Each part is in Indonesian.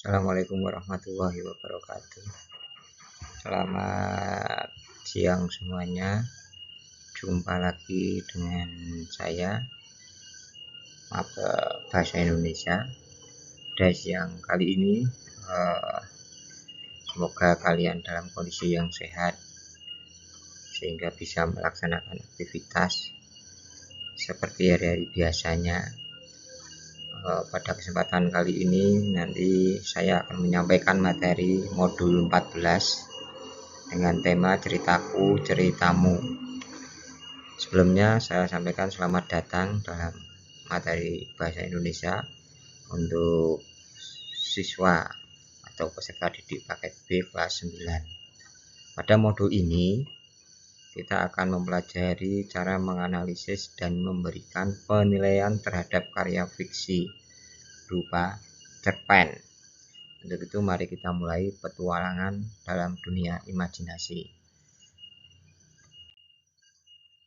Assalamualaikum warahmatullahi wabarakatuh. Selamat siang semuanya. Jumpa lagi dengan saya, bahasa Indonesia. Pada siang kali ini, semoga kalian dalam kondisi yang sehat sehingga bisa melaksanakan aktivitas seperti hari-hari biasanya. Pada kesempatan kali ini nanti saya akan menyampaikan materi modul 14 dengan tema ceritaku ceritamu. Sebelumnya saya sampaikan selamat datang dalam materi bahasa Indonesia untuk siswa atau peserta didik paket B kelas 9. Pada modul ini kita akan mempelajari cara menganalisis dan memberikan penilaian terhadap karya fiksi berupa cerpen. Untuk itu mari kita mulai petualangan dalam dunia imajinasi.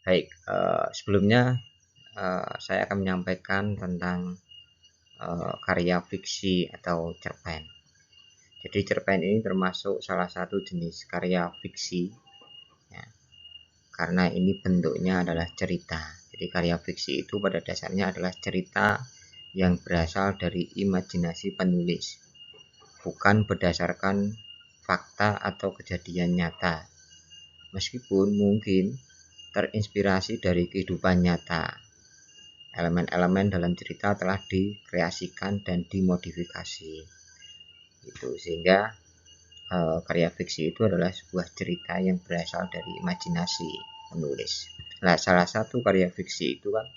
Baik, sebelumnya saya akan menyampaikan tentang karya fiksi atau cerpen. Jadi cerpen ini termasuk salah satu jenis karya fiksi ya, karena ini bentuknya adalah cerita. Jadi karya fiksi itu pada dasarnya adalah cerita yang berasal dari imajinasi penulis, bukan berdasarkan fakta atau kejadian nyata, meskipun mungkin terinspirasi dari kehidupan nyata. Elemen-elemen dalam cerita telah dikreasikan dan dimodifikasi. Itu sehingga karya fiksi itu adalah sebuah cerita yang berasal dari imajinasi penulis. Nah, salah satu karya fiksi itu kan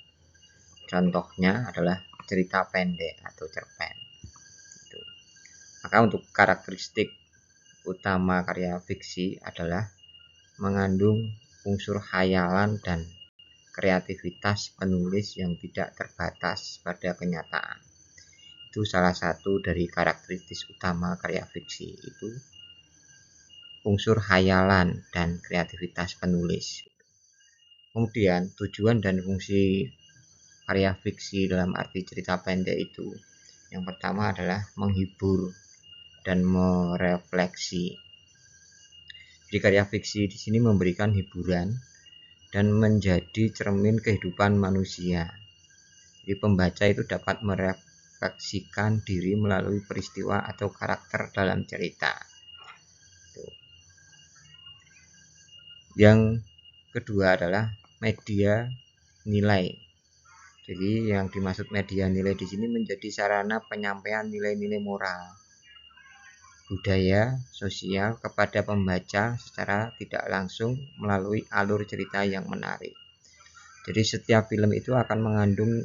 contohnya adalah cerita pendek atau cerpen. Itu. Maka untuk karakteristik utama karya fiksi adalah mengandung unsur khayalan dan kreativitas penulis yang tidak terbatas pada kenyataan. Itu salah satu dari karakteristik utama karya fiksi, itu unsur khayalan dan kreativitas penulis. Kemudian tujuan dan fungsi karya fiksi dalam arti cerita pendek itu, yang pertama adalah menghibur dan merefleksi. Jadi karya fiksi di sini memberikan hiburan dan menjadi cermin kehidupan manusia. Jadi pembaca itu dapat merefleksikan diri melalui peristiwa atau karakter dalam cerita. Yang kedua adalah media nilai. Jadi yang dimaksud media nilai di sini menjadi sarana penyampaian nilai-nilai moral, budaya, sosial kepada pembaca secara tidak langsung melalui alur cerita yang menarik. Jadi setiap film itu akan mengandung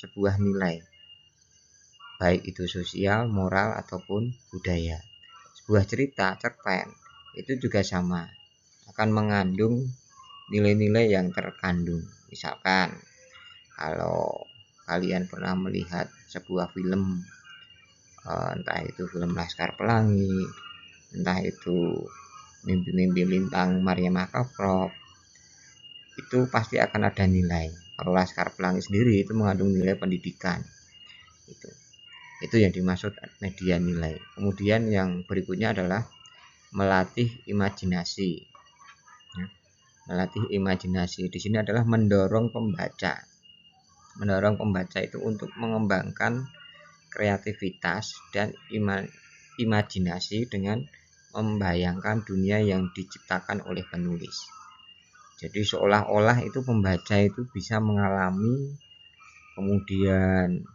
sebuah nilai, baik itu sosial, moral, ataupun budaya. Sebuah cerita cerpen itu juga sama, akan mengandung nilai-nilai yang terkandung. Misalkan kalau kalian pernah melihat sebuah film, entah itu film Laskar Pelangi, entah itu Mimpi-mimpi Lintang Maria Makaprop, itu pasti akan ada nilai. Kalau Laskar Pelangi sendiri itu mengandung nilai pendidikan. Itu yang dimaksud media nilai. Kemudian yang berikutnya adalah melatih imajinasi. Melatih imajinasi di sini adalah mendorong pembaca. Mendorong pembaca itu untuk mengembangkan kreativitas dan imajinasi dengan membayangkan dunia yang diciptakan oleh penulis. Jadi seolah-olah itu pembaca itu bisa mengalami, kemudian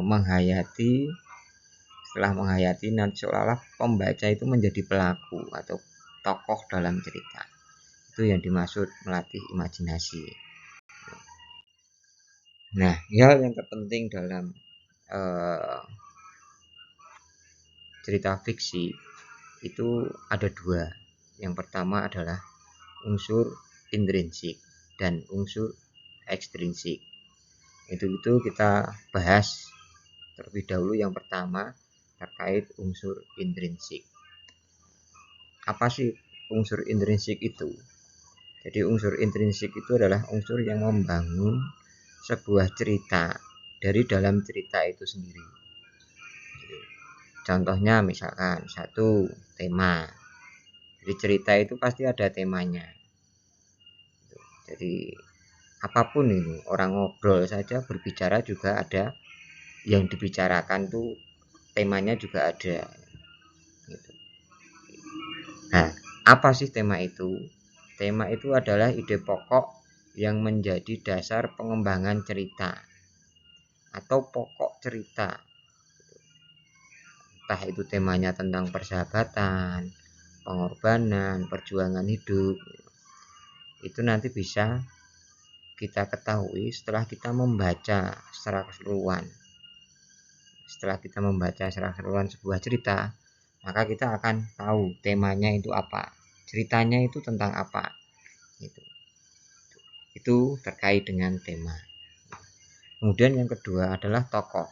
menghayati. Setelah menghayati, nanti seolah-olah pembaca itu menjadi pelaku atau tokoh dalam cerita. Itu yang dimaksud melatih imajinasi. Nah, hal yang terpenting dalam cerita fiksi itu ada dua. Yang pertama adalah unsur intrinsik dan unsur ekstrinsik. Itu kita bahas terlebih dahulu. Yang pertama terkait unsur intrinsik. Apa sih unsur intrinsik itu? Jadi unsur intrinsik itu adalah unsur yang membangun sebuah cerita dari dalam cerita itu sendiri. Contohnya misalkan satu tema. Jadi cerita itu pasti ada temanya. Jadi apapun itu, orang ngobrol saja, berbicara juga ada yang dibicarakan tuh, temanya juga ada gitu. Nah, apa sih tema itu? Tema itu adalah ide pokok yang menjadi dasar pengembangan cerita atau pokok cerita. Entah itu temanya tentang persahabatan, pengorbanan, perjuangan hidup. Itu nanti bisa kita ketahui setelah kita membaca secara keseluruhan. Setelah kita membaca secara keseluruhan sebuah cerita, maka kita akan tahu temanya itu apa, ceritanya itu tentang apa. Itu terkait dengan tema. Kemudian yang kedua adalah tokoh.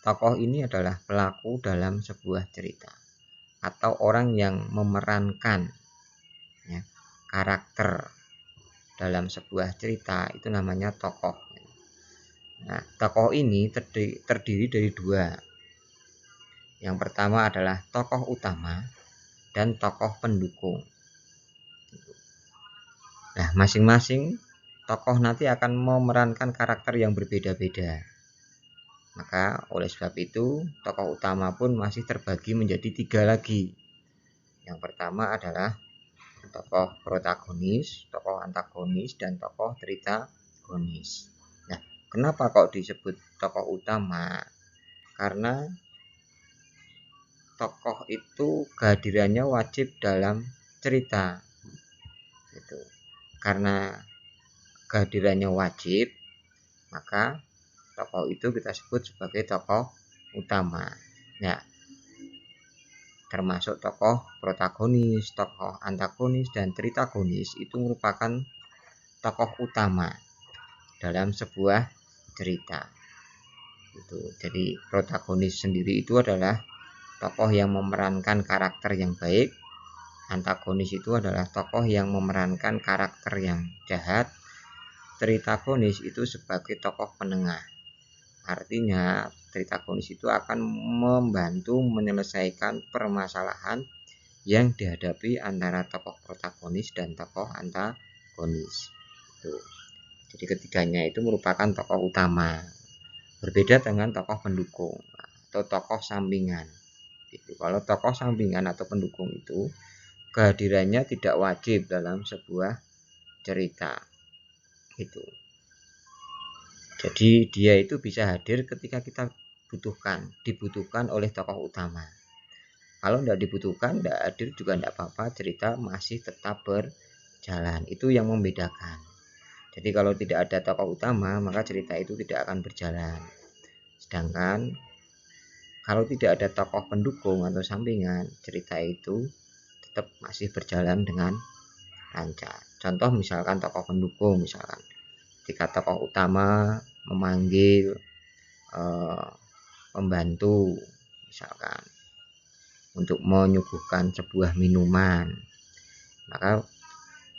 Tokoh ini adalah pelaku dalam sebuah cerita atau orang yang memerankan ya, karakter dalam sebuah cerita, itu namanya tokoh. Nah, tokoh ini terdiri dari dua. Yang pertama adalah tokoh utama dan tokoh pendukung. Nah, masing-masing tokoh nanti akan memerankan karakter yang berbeda-beda. Maka oleh sebab itu, tokoh utama pun masih terbagi menjadi tiga lagi. Yang pertama adalah tokoh protagonis, tokoh antagonis, dan tokoh tritagonis. Nah, kenapa kok disebut tokoh utama? Karena tokoh itu kehadirannya wajib dalam cerita. Gitu. Karena kehadirannya wajib, maka tokoh itu kita sebut sebagai tokoh utama. Nah, termasuk tokoh protagonis, tokoh antagonis, dan tritagonis itu merupakan tokoh utama dalam sebuah cerita. Jadi protagonis sendiri itu adalah tokoh yang memerankan karakter yang baik. Antagonis itu adalah tokoh yang memerankan karakter yang jahat. Tritagonis itu sebagai tokoh penengah. Artinya tritagonis itu akan membantu menyelesaikan permasalahan yang dihadapi antara tokoh protagonis dan tokoh antagonis. Jadi ketiganya itu merupakan tokoh utama. Berbeda dengan tokoh pendukung atau tokoh sampingan. Kalau tokoh sampingan atau pendukung itu kehadirannya tidak wajib dalam sebuah cerita. Jadi dia itu bisa hadir ketika kita dibutuhkan oleh tokoh utama. Kalau tidak dibutuhkan, tidak hadir juga tidak apa-apa, cerita masih tetap berjalan. Itu yang membedakan. Jadi kalau tidak ada tokoh utama, maka cerita itu tidak akan berjalan. Sedangkan kalau tidak ada tokoh pendukung atau sampingan, cerita itu tetap masih berjalan dengan lancar. Contoh misalkan tokoh pendukung, misalkan ketika tokoh utama memanggil pembantu misalkan untuk menyuguhkan sebuah minuman, maka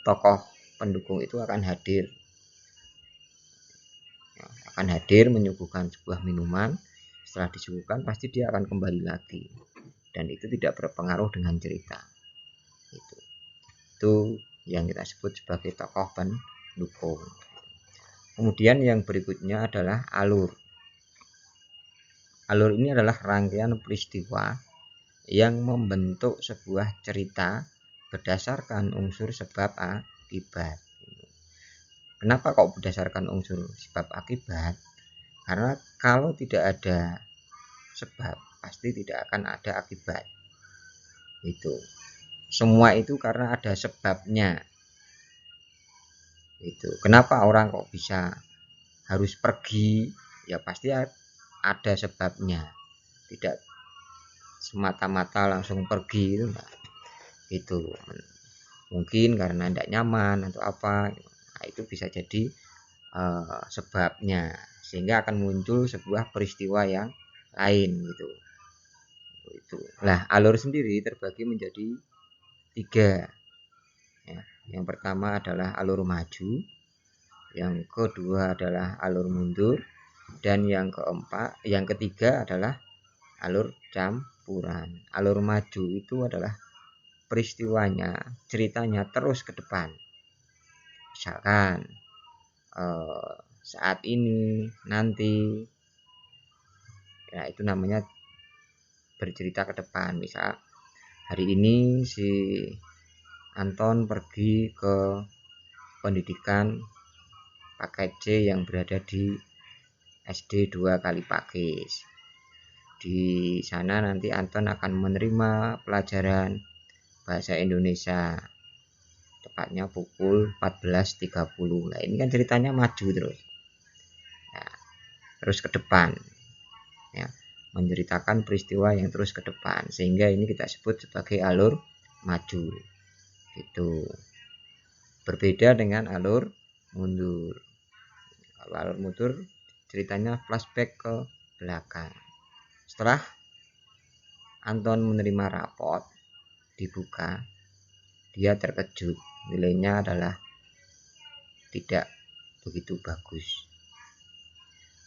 tokoh pendukung itu akan hadir menyuguhkan sebuah minuman. Setelah disuguhkan pasti dia akan kembali lagi, dan itu tidak berpengaruh dengan cerita. Itu yang kita sebut sebagai tokoh pendukung. Kemudian yang berikutnya adalah alur. Alur ini adalah rangkaian peristiwa yang membentuk sebuah cerita berdasarkan unsur sebab akibat. Kenapa kok berdasarkan unsur sebab akibat? Karena kalau tidak ada sebab, pasti tidak akan ada akibat. Semua itu karena ada sebabnya. Kenapa orang kok bisa harus pergi? Ya pasti ada sebabnya. Tidak semata-mata langsung pergi itu. Mungkin karena tidak nyaman atau apa. Nah, itu bisa jadi sebabnya, sehingga akan muncul sebuah peristiwa yang lain gitu. Nah, alur sendiri terbagi menjadi 3. Ya, yang pertama adalah alur maju, yang kedua adalah alur mundur, dan yang ketiga adalah alur campuran. Alur maju itu adalah peristiwanya, ceritanya terus ke depan. Misalkan saat ini, nanti, ya itu namanya bercerita ke depan. Misal hari ini si Anton pergi ke pendidikan paket C yang berada di SD 2 Kalipakis. Di sana nanti Anton akan menerima pelajaran bahasa Indonesia, tepatnya pukul 14.30. Nah, ini kan ceritanya maju terus. Nah, terus ke depan. Ya, menceritakan peristiwa yang terus ke depan, sehingga ini kita sebut sebagai alur maju. Itu berbeda dengan alur mundur. Kalau alur mundur ceritanya flashback ke belakang. Setelah Anton menerima rapot, dibuka, dia terkejut. Nilainya adalah tidak begitu bagus.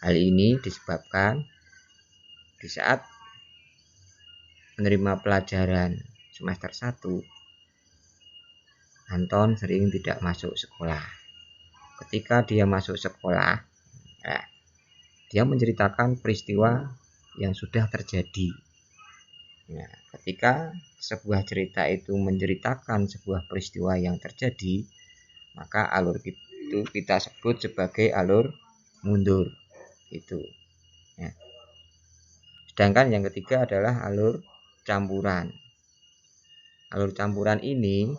Hal ini disebabkan di saat menerima pelajaran semester 1, Anton sering tidak masuk sekolah. Ketika dia masuk sekolah, dia menceritakan peristiwa yang sudah terjadi. Nah, ketika sebuah cerita itu menceritakan sebuah peristiwa yang terjadi, maka alur itu kita sebut sebagai alur mundur. Itu. Ya. Sedangkan yang ketiga adalah alur campuran. Alur campuran ini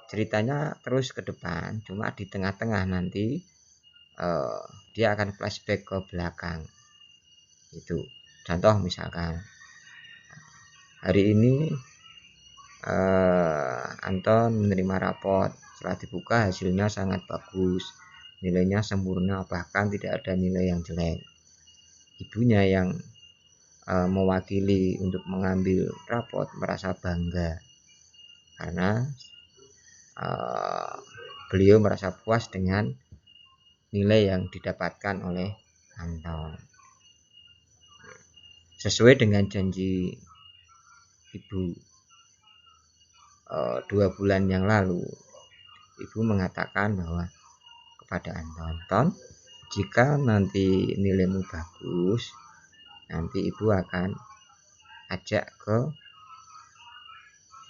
ceritanya terus ke depan, cuma di tengah-tengah nanti dia akan flashback ke belakang. Itu. Contoh misalkan hari ini Anton menerima rapot. Setelah dibuka hasilnya sangat bagus, nilainya sempurna, bahkan tidak ada nilai yang jelek. Ibunya yang mewakili untuk mengambil rapot merasa bangga karena beliau merasa puas dengan nilai yang didapatkan oleh Anton. Sesuai dengan janji ibu 2 bulan yang lalu, ibu mengatakan bahwa kepada Anton, jika nanti nilaimu bagus, nanti ibu akan ajak ke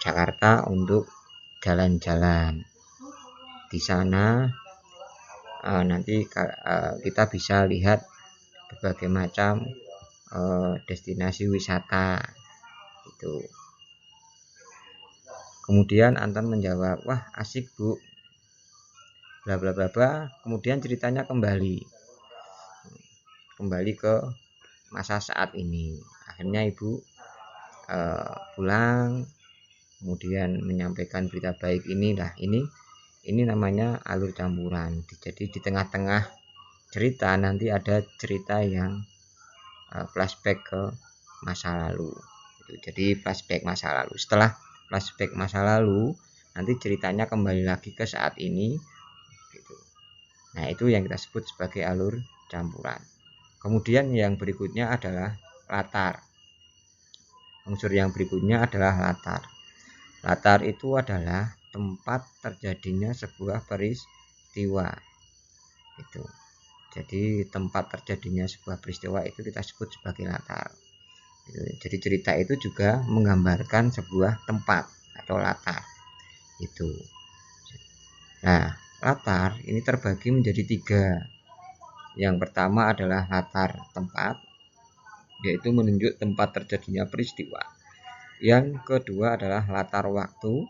Jakarta untuk jalan-jalan. Di sana nanti kita bisa lihat berbagai macam destinasi wisata. Itu. Kemudian Anton menjawab, wah asik bu, bla bla bla bla. Kemudian ceritanya kembali ke masa saat ini. Akhirnya ibu pulang, kemudian menyampaikan berita baik inilah. Ini namanya alur campuran. Jadi di tengah-tengah cerita nanti ada cerita yang flashback ke masa lalu. Jadi flashback masa lalu. Setelah flashback masa lalu, nanti ceritanya kembali lagi ke saat ini. Gitu. Nah, itu yang kita sebut sebagai alur campuran. Kemudian yang berikutnya adalah latar. Unsur yang berikutnya adalah latar. Latar itu adalah tempat terjadinya sebuah peristiwa. Itu. Jadi tempat terjadinya sebuah peristiwa itu kita sebut sebagai latar. Jadi cerita itu juga menggambarkan sebuah tempat atau latar. Itu. Nah, latar ini terbagi menjadi 3. Yang pertama adalah latar tempat, yaitu menunjuk tempat terjadinya peristiwa. Yang kedua adalah latar waktu,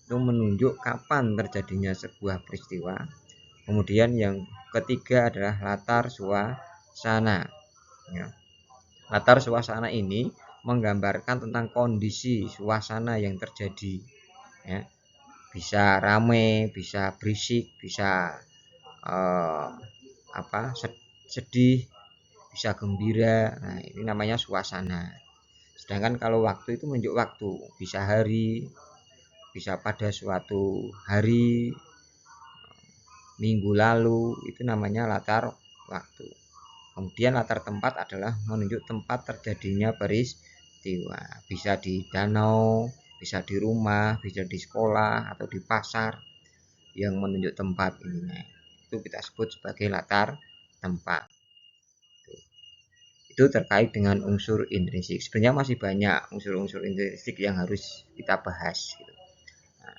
itu menunjuk kapan terjadinya sebuah peristiwa. Kemudian yang ketiga adalah latar suasana. Ya. Latar suasana ini menggambarkan tentang kondisi suasana yang terjadi. Ya. Bisa rame, bisa berisik, bisa sedih, bisa gembira. Nah, ini namanya suasana. Sedangkan kalau waktu itu menunjuk waktu, bisa hari, bisa pada suatu hari, minggu lalu, itu namanya latar waktu. Kemudian latar tempat adalah menunjuk tempat terjadinya peristiwa, bisa di danau, bisa di rumah, bisa di sekolah atau di pasar yang menunjuk tempat ini. Itu kita sebut sebagai latar tempat. Itu terkait dengan unsur intrinsik. Sebenarnya masih banyak unsur-unsur intrinsik yang harus kita bahas. Nah,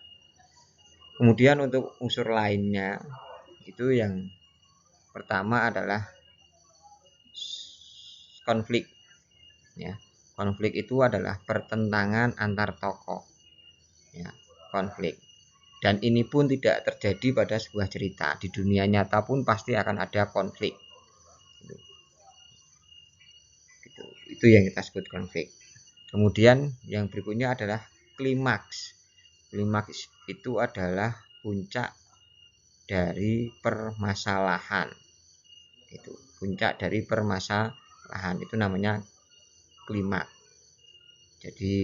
kemudian untuk unsur lainnya itu yang pertama adalah konflik. Ya, konflik itu adalah pertentangan antar tokoh. Ya, konflik. Dan ini pun tidak terjadi pada sebuah cerita. Di dunia nyata pun pasti akan ada konflik. Itu yang kita sebut konflik. Kemudian yang berikutnya adalah klimaks. Klimaks itu adalah puncak dari permasalahan. Itu puncak dari permasalahan itu namanya klimaks. Jadi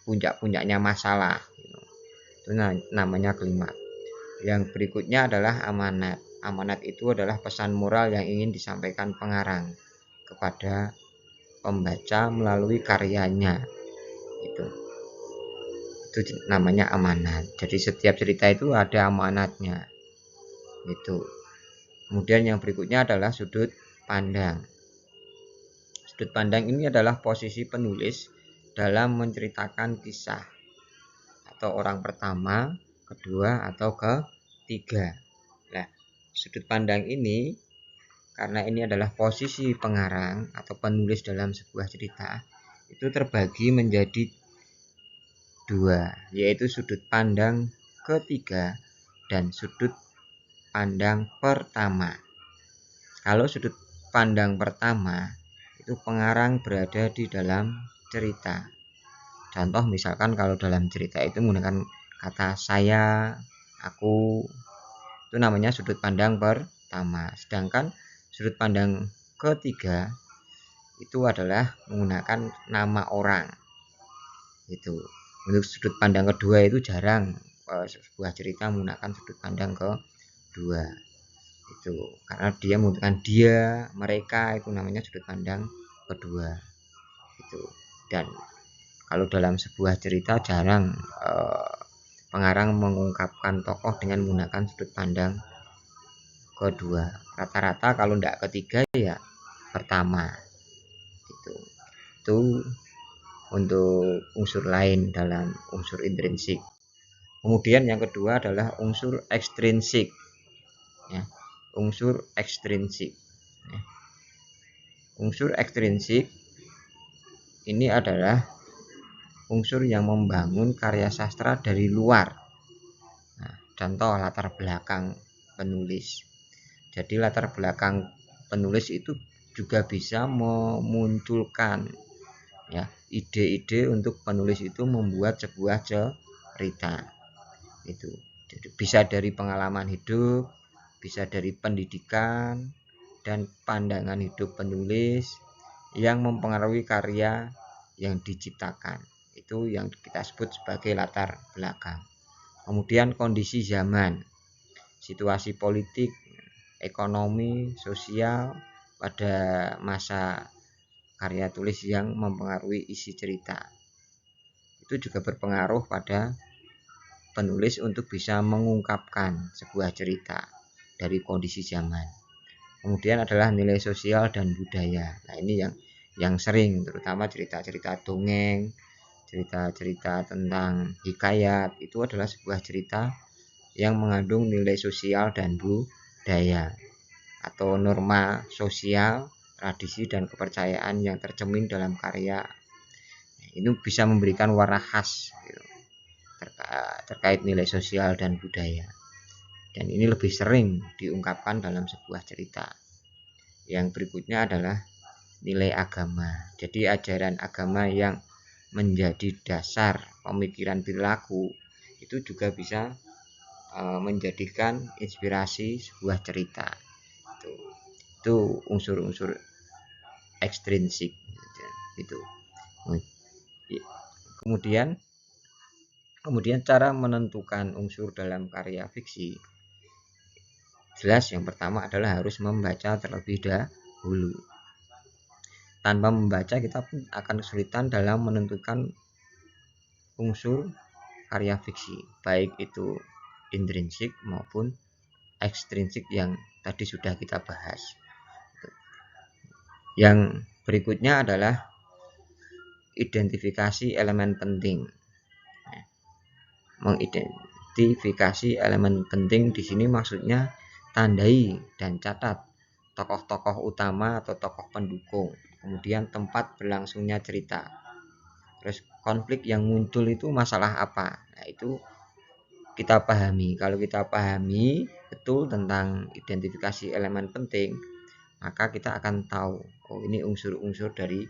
puncak-puncaknya masalah. Itu namanya klimaks. Yang berikutnya adalah amanat. Amanat itu adalah pesan moral yang ingin disampaikan pengarang kepada pembaca melalui karyanya. Itu namanya amanat. Jadi setiap cerita itu ada amanatnya. Itu. Kemudian yang berikutnya adalah sudut pandang. Sudut pandang ini adalah posisi penulis dalam menceritakan kisah atau orang pertama, kedua atau ketiga. Nah, sudut pandang ini karena ini adalah posisi pengarang atau penulis dalam sebuah cerita, itu terbagi menjadi dua, yaitu sudut pandang ketiga dan sudut pandang pertama. Kalau sudut pandang pertama itu pengarang berada di dalam cerita. Contoh misalkan kalau dalam cerita itu menggunakan kata saya, aku, itu namanya sudut pandang pertama. Sedangkan sudut pandang ketiga itu adalah menggunakan nama orang. Itu. Untuk sudut pandang kedua itu jarang sebuah cerita menggunakan sudut pandang kedua. Itu karena dia menggunakan dia, mereka, itu namanya sudut pandang kedua. Itu. Dan kalau dalam sebuah cerita jarang pengarang mengungkapkan tokoh dengan menggunakan sudut pandang kedua. Rata-rata kalau tidak ketiga ya pertama. Itu untuk unsur lain dalam unsur intrinsik. Kemudian yang kedua adalah unsur ekstrinsik. Ya, unsur ekstrinsik. Ya. Unsur ekstrinsik ini adalah unsur yang membangun karya sastra dari luar. Nah, contoh latar belakang penulis. Jadi latar belakang penulis itu juga bisa memunculkan ya ide-ide untuk penulis itu membuat sebuah cerita. Itu jadi bisa dari pengalaman hidup, bisa dari pendidikan dan pandangan hidup penulis yang mempengaruhi karya yang diciptakan. Itu yang kita sebut sebagai latar belakang. Kemudian kondisi zaman, situasi politik, ekonomi, sosial pada masa karya tulis yang mempengaruhi isi cerita. Itu juga berpengaruh pada penulis untuk bisa mengungkapkan sebuah cerita dari kondisi zaman. Kemudian adalah nilai sosial dan budaya. Nah, ini yang sering, terutama cerita-cerita dongeng, cerita-cerita tentang hikayat, itu adalah sebuah cerita yang mengandung nilai sosial dan budaya atau norma sosial, tradisi dan kepercayaan yang tercermin dalam karya. Ini bisa memberikan warna khas terkait nilai sosial dan budaya. Dan ini lebih sering diungkapkan dalam sebuah cerita. Yang berikutnya adalah nilai agama. Jadi ajaran agama yang menjadi dasar pemikiran perilaku itu juga bisa menjadikan inspirasi sebuah cerita. Itu unsur-unsur ekstrinsik. Itu. Kemudian cara menentukan unsur dalam karya fiksi. Jelas yang pertama adalah harus membaca terlebih dahulu. Tanpa membaca kita pun akan kesulitan dalam menentukan unsur karya fiksi, baik itu intrinsik maupun ekstrinsik yang tadi sudah kita bahas. Yang berikutnya adalah identifikasi elemen penting. Mengidentifikasi elemen penting di sini maksudnya tandai dan catat tokoh-tokoh utama atau tokoh pendukung, kemudian tempat berlangsungnya cerita, terus konflik yang muncul itu masalah apa. Nah, itu kita pahami. Kalau kita pahami betul tentang identifikasi elemen penting, maka kita akan tahu, oh ini unsur-unsur dari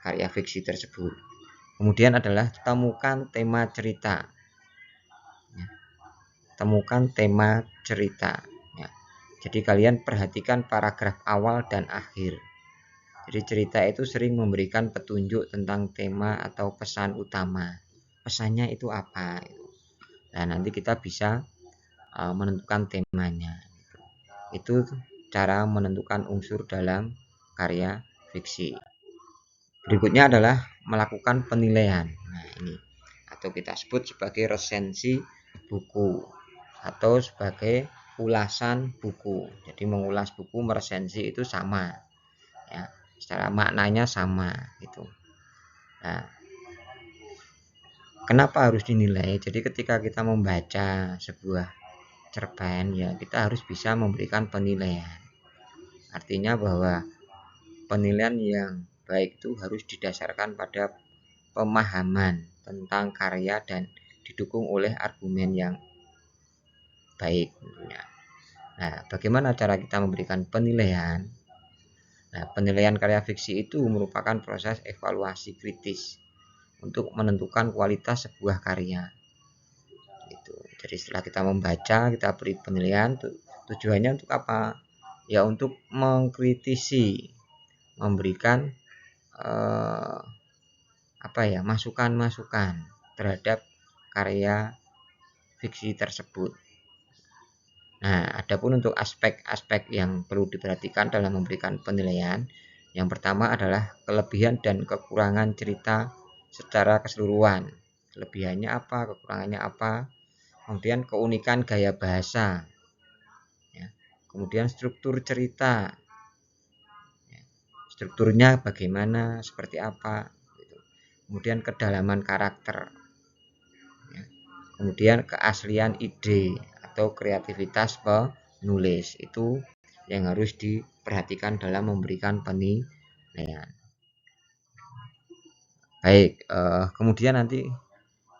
karya fiksi tersebut. Kemudian adalah temukan tema cerita. Temukan tema cerita. Jadi kalian perhatikan paragraf awal dan akhir. Jadi cerita itu sering memberikan petunjuk tentang tema atau pesan utama. Pesannya itu apa? Nah, nanti kita bisa menentukan temanya. Itu cara menentukan unsur dalam karya fiksi. Berikutnya adalah melakukan penilaian. Nah, ini atau kita sebut sebagai resensi buku atau sebagai ulasan buku. Jadi mengulas buku, meresensi itu sama, ya, secara maknanya sama gitu. Nah, kenapa harus dinilai? Jadi ketika kita membaca sebuah cerpen, ya kita harus bisa memberikan penilaian. Artinya bahwa penilaian yang baik itu harus didasarkan pada pemahaman tentang karya dan didukung oleh argumen yang baik tentunya. Nah, bagaimana cara kita memberikan penilaian? Nah, penilaian karya fiksi itu merupakan proses evaluasi kritis untuk menentukan kualitas sebuah karya. Gitu. Jadi setelah kita membaca, kita beri penilaian. Tujuannya untuk apa? Ya untuk mengkritisi, memberikan masukan-masukan terhadap karya fiksi tersebut. Nah, adapun untuk aspek-aspek yang perlu diperhatikan dalam memberikan penilaian, yang pertama adalah kelebihan dan kekurangan cerita secara keseluruhan. Kelebihannya apa, kekurangannya apa, kemudian keunikan gaya bahasa, ya. Kemudian struktur cerita, ya. Strukturnya bagaimana, seperti apa, gitu. Kemudian kedalaman karakter, ya. Kemudian keaslian ide atau kreativitas penulis, itu yang harus diperhatikan dalam memberikan penilaian. Baik, kemudian nanti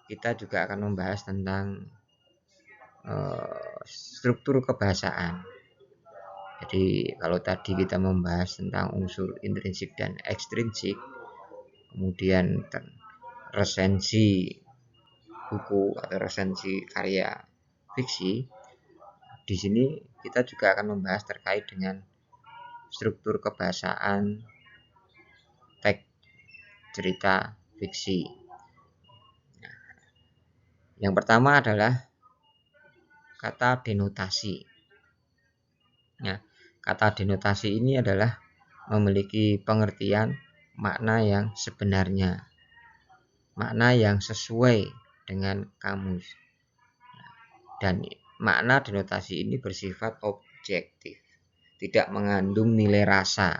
kita juga akan membahas tentang struktur kebahasaan. Jadi kalau tadi kita membahas tentang unsur intrinsik dan ekstrinsik, kemudian resensi buku atau resensi karya fiksi, di sini kita juga akan membahas terkait dengan struktur kebahasaan teks cerita fiksi. Yang pertama adalah kata denotasi. Ya, kata denotasi ini adalah memiliki pengertian makna yang sebenarnya, makna yang sesuai dengan kamus. Dan makna denotasi ini bersifat objektif, tidak mengandung nilai rasa.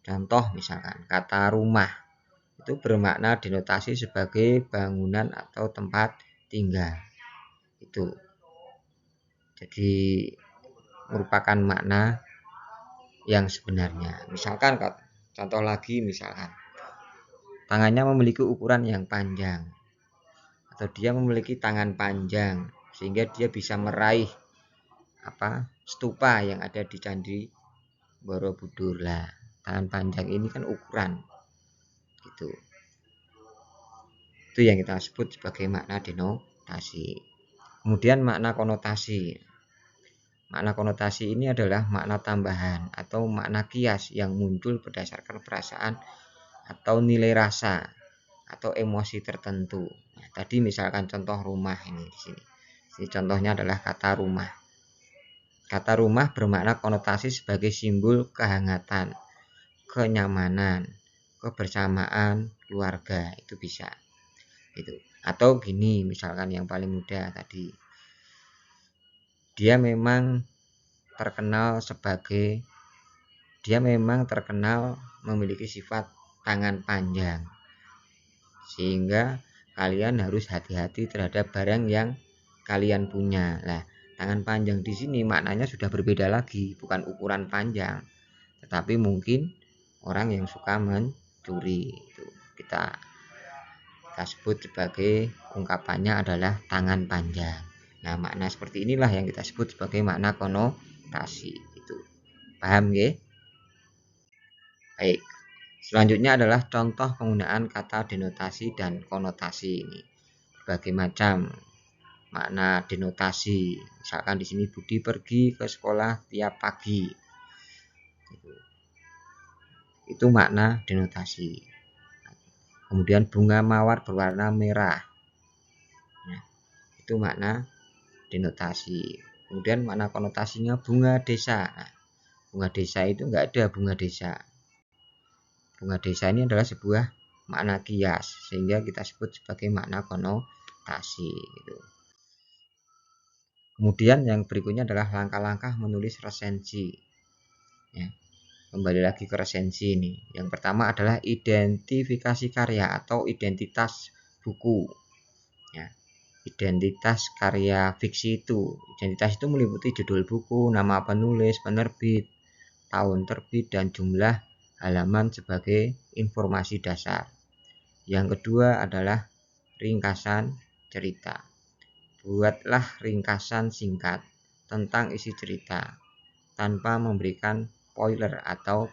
Contoh misalkan kata rumah itu bermakna denotasi sebagai bangunan atau tempat tinggal. Itu jadi merupakan makna yang sebenarnya. Misalkan contoh lagi, misalkan tangannya memiliki ukuran yang panjang, atau dia memiliki tangan panjang sehingga dia bisa meraih stupa yang ada di Candi Borobudur. Lah, tangan panjang ini kan ukuran gitu. Itu yang kita sebut sebagai makna denotasi. Kemudian makna konotasi. Makna konotasi ini adalah makna tambahan atau makna kias yang muncul berdasarkan perasaan atau nilai rasa atau emosi tertentu. Nah, tadi misalkan contoh rumah ini di sini. Ini contohnya adalah kata rumah. Kata rumah bermakna konotasi sebagai simbol kehangatan, kenyamanan, kebersamaan keluarga, itu bisa. Itu. Atau gini, misalkan yang paling mudah tadi, dia memang terkenal memiliki sifat tangan panjang, sehingga kalian harus hati-hati terhadap barang yang kalian punya. Nah, tangan panjang di sini maknanya sudah berbeda lagi, bukan ukuran panjang, tetapi mungkin orang yang suka mencuri. Itu kita sebut sebagai ungkapannya adalah tangan panjang. Nah, makna seperti inilah yang kita sebut sebagai makna konotasi. Itu paham ya? Baik, selanjutnya adalah contoh penggunaan kata denotasi dan konotasi. Ini berbagai macam makna denotasi. Misalkan di sini Budi pergi ke sekolah tiap pagi. Itu makna denotasi. Kemudian bunga mawar berwarna merah. Nah, itu makna denotasi. Kemudian makna konotasinya bunga desa. Nah, bunga desa itu enggak ada bunga desa. Bunga desa ini adalah sebuah makna kias, sehingga kita sebut sebagai makna konotasi. Gitu. Kemudian yang berikutnya adalah langkah-langkah menulis resensi. Ya, kembali lagi ke resensi ini. Yang pertama adalah identifikasi karya atau identitas buku. Ya, identitas karya fiksi itu. Identitas itu meliputi judul buku, nama penulis, penerbit, tahun terbit, dan jumlah halaman sebagai informasi dasar. Yang kedua adalah ringkasan cerita. Buatlah ringkasan singkat tentang isi cerita tanpa memberikan spoiler atau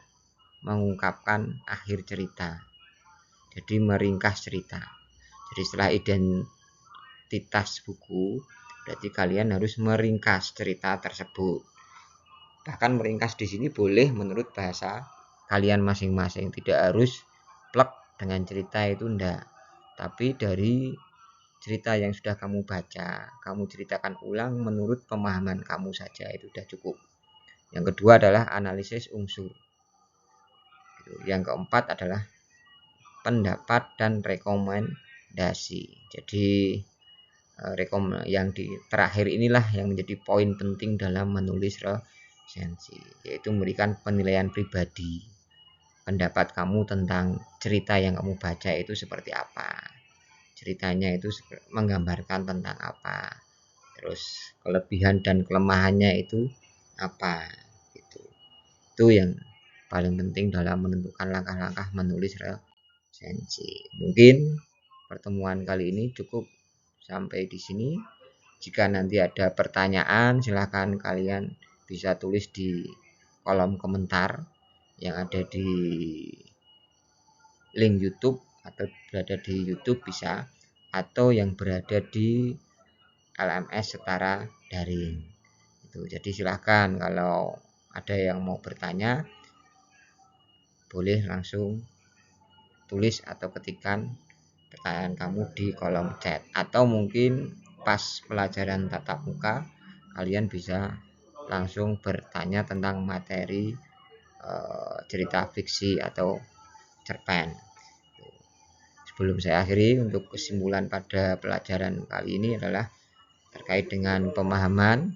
mengungkapkan akhir cerita. Jadi meringkas cerita. Jadi setelah identitas buku, berarti kalian harus meringkas cerita tersebut. Bahkan meringkas di sini boleh menurut bahasa kalian masing-masing, tidak harus plek dengan cerita itu enggak. Tapi dari cerita yang sudah kamu baca, kamu ceritakan ulang menurut pemahaman kamu saja, itu sudah cukup. Yang kedua adalah analisis unsur. Yang keempat adalah pendapat dan rekomendasi. Jadi yang terakhir inilah yang menjadi poin penting dalam menulis resensi, yaitu memberikan penilaian pribadi. Pendapat kamu tentang cerita yang kamu baca itu seperti apa? Ceritanya itu menggambarkan tentang apa? Terus kelebihan dan kelemahannya itu apa? Itu yang paling penting dalam menentukan langkah-langkah menulis resensi. Mungkin pertemuan kali ini cukup sampai di sini. Jika nanti ada pertanyaan, silahkan kalian bisa tulis di kolom komentar yang ada di link YouTube, atau berada di YouTube bisa, atau yang berada di LMS setara daring. Itu. Jadi silahkan kalau ada yang mau bertanya, boleh langsung tulis atau ketikkan pertanyaan kamu di kolom chat, atau mungkin pas pelajaran tatap muka kalian bisa langsung bertanya tentang materi cerita fiksi atau cerpen. Sebelum saya akhiri, untuk kesimpulan pada pelajaran kali ini adalah terkait dengan pemahaman,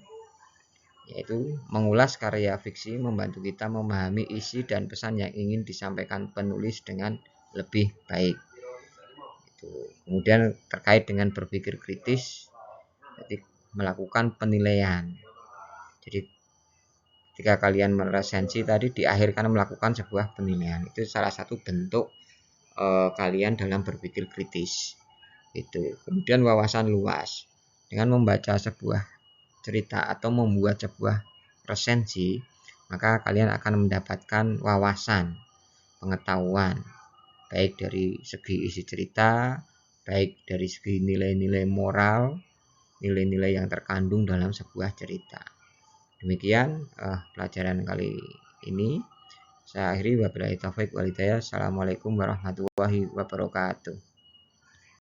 yaitu mengulas karya fiksi membantu kita memahami isi dan pesan yang ingin disampaikan penulis dengan lebih baik. Kemudian terkait dengan berpikir kritis, jadi melakukan penilaian. Jadi ketika kalian meresensi tadi, di akhir kan melakukan sebuah penilaian. Itu salah satu bentuk kalian dalam berpikir kritis. Itu. Kemudian wawasan luas. Dengan membaca sebuah cerita atau membuat sebuah resensi, maka kalian akan mendapatkan wawasan, pengetahuan, baik dari segi isi cerita, baik dari segi nilai-nilai moral, nilai-nilai yang terkandung dalam sebuah cerita. Demikian pelajaran kali ini. Saya akhiri, wabillahi taufik wal hidayah. Assalamualaikum warahmatullahi wabarakatuh.